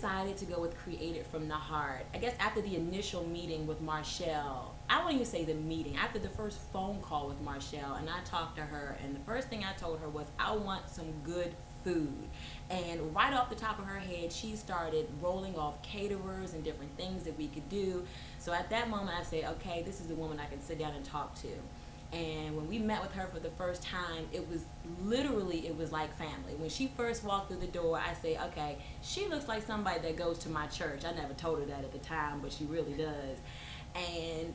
decided to go with Created from the Heart. I guess after the initial meeting with Marshall, I won't even say the meeting, after the first phone call with Marshall, and I talked to her, and the first thing I told her was, I want some good food. And right off the top of her head, she started rolling off caterers and different things that we could do. So at that moment, I said, okay, this is the woman I can sit down and talk to. And when we met with her for the first time, it was like family. When she first walked through the door, I say, okay, she looks like somebody that goes to my church. I never told her that at the time, but she really does. And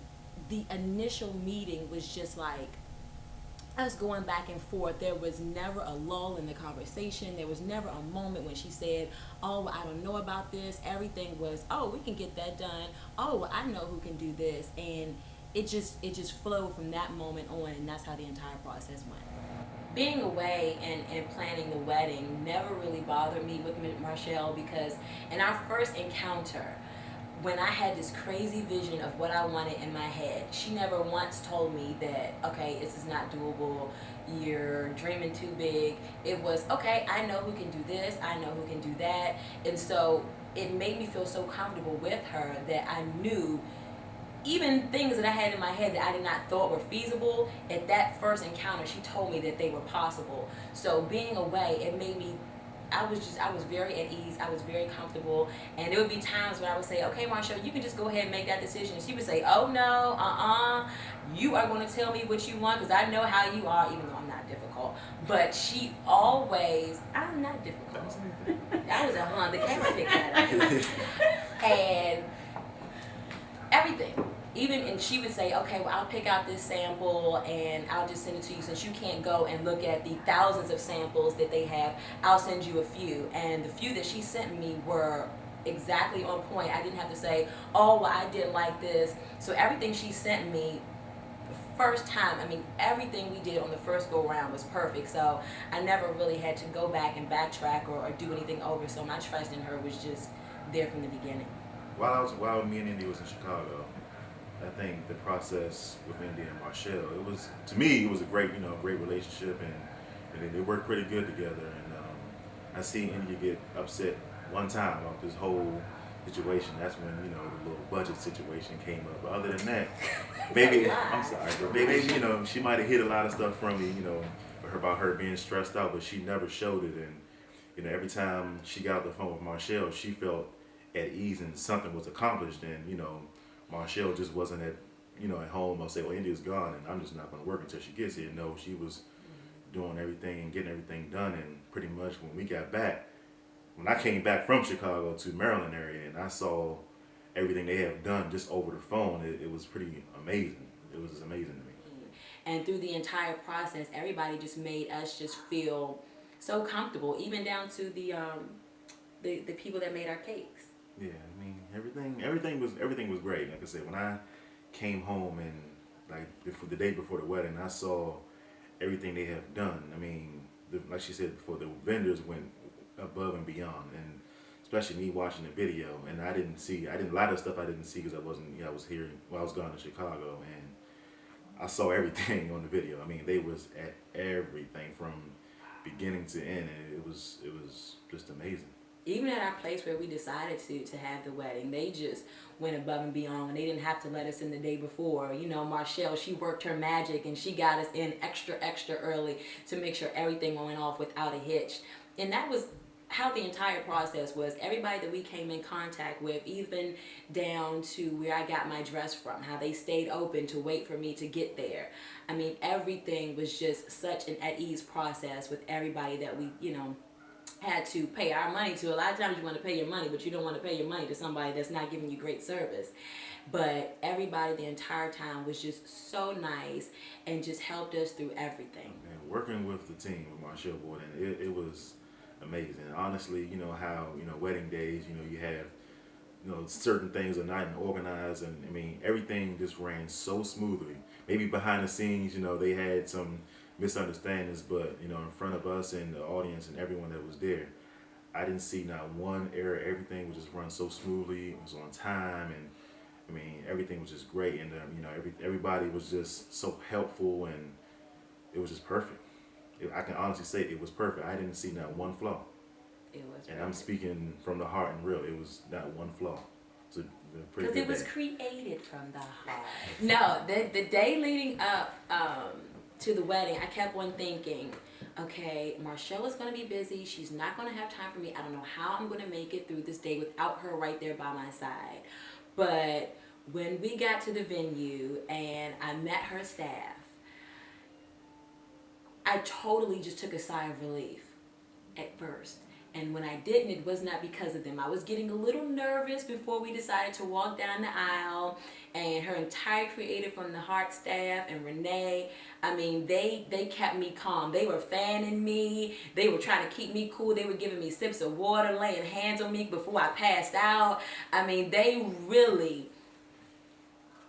the initial meeting was just like us going back and forth. There was never a lull in the conversation. There was never a moment when she said, oh, well, I don't know about this. Everything was, oh, we can get that done. Oh, well, I know who can do this. And it just flowed from that moment on, and that's how the entire process went. Being away and planning the wedding never really bothered me with Marshall, because in our first encounter, when I had this crazy vision of what I wanted in my head, she never once told me that, okay, this is not doable, you're dreaming too big. It was, okay, I know who can do this, I know who can do that. And so it made me feel so comfortable with her that I knew even things that I had in my head that I did not thought were feasible, at that first encounter, she told me that they were possible. So being away, it made me, I was very at ease, I was very comfortable, and there would be times when I would say, okay, Marshall, you can just go ahead and make that decision. And she would say, oh no, you are going to tell me what you want, because I know how you are, even though I'm not difficult. But she always, I'm not difficult. That was a the camera picked that up. And everything. And she would say, okay, well, I'll pick out this sample and I'll just send it to you. Since you can't go and look at the thousands of samples that they have, I'll send you a few. And the few that she sent me were exactly on point. I didn't have to say, oh, well, I didn't like this. So everything she sent me the first time, everything we did on the first go around was perfect. So I never really had to go back and backtrack or do anything over. So my trust in her was just there from the beginning. While me and India was in Chicago, I think the process with India and Marshall, to me, it was a great relationship, and they worked pretty good together. And I seen India get upset one time about this whole situation. That's when the little budget situation came up. But other than that, maybe I'm sorry, but maybe she might have hid a lot of stuff from me, about her being stressed out, but she never showed it. And every time she got off the phone with Marshall, she felt at ease and something was accomplished. And Marshall just wasn't at home. I'll say, well, India's gone and I'm just not going to work until she gets here. No, she was doing everything and getting everything done. And pretty much when we got back, when I came back from Chicago to Maryland area and I saw everything they have done just over the phone, it was pretty amazing. It was amazing to me. And through the entire process, everybody just made us just feel so comfortable, even down to the people that made our cakes. Yeah, everything was great. Like I said, when I came home and the day before the wedding, I saw everything they have done. Like she said before, the vendors went above and beyond, and especially me watching the video. And a lot of stuff I didn't see because I was here while I was gone to Chicago, and I saw everything on the video. They was at everything from beginning to end, and it was just amazing. Even at our place where we decided to have the wedding, they just went above and beyond, and they didn't have to let us in the day before. Marshall, she worked her magic, and she got us in extra early to make sure everything went off without a hitch. And that was how the entire process was. Everybody that we came in contact with, even down to where I got my dress from, how they stayed open to wait for me to get there. Everything was just such an at ease process with everybody that we, had to pay our money to. A lot of times you want to pay your money, but you don't want to pay your money to somebody that's not giving you great service. But everybody the entire time was just so nice and just helped us through everything. And working with the team, with Marshall Borden, it was amazing. Honestly, how, wedding days, you have, certain things are not organized, and everything just ran so smoothly. Maybe behind the scenes, they had some misunderstandings, but in front of us and the audience and everyone that was there, I didn't see not one error. Everything was just run so smoothly. It was on time, and everything was just great. And everybody was just so helpful, and it was just perfect. I can honestly say it was perfect. I didn't see not one flaw. It was. And I'm speaking from the heart and real. It was not one flaw. It's a pretty Because good it was day. created from the heart. No, the day leading up to the wedding, I kept on thinking, okay, Marshall is going to be busy. She's not going to have time for me. I don't know how I'm going to make it through this day without her right there by my side. But when we got to the venue and I met her staff, I totally just took a sigh of relief at first. And when I didn't, it was not because of them. I was getting a little nervous before we decided to walk down the aisle. And her entire Creative from the Heart staff and Renee, I mean, they kept me calm. They were fanning me. They were trying to keep me cool. They were giving me sips of water, laying hands on me before I passed out. I mean, they really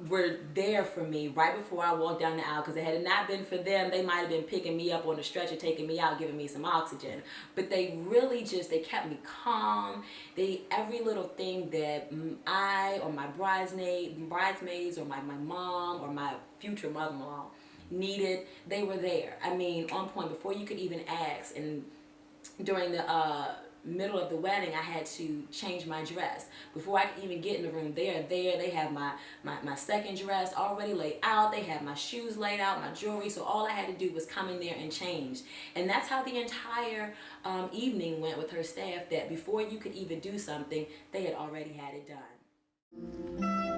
were there for me right before I walked down the aisle, because had it not been for them, they might have been picking me up on the stretcher, taking me out, giving me some oxygen. But they really just, they kept me calm. Every little thing that I or my bridesmaids or my mom or my future mother-in-law needed, they were there. I mean, on point, before you could even ask. And during the middle of the wedding, I had to change my dress. Before I could even get in the room, they are there. They have my second dress already laid out. They have my shoes laid out, my jewelry. So all I had to do was come in there and change. And that's how the entire evening went with her staff, that before you could even do something, they had already had it done.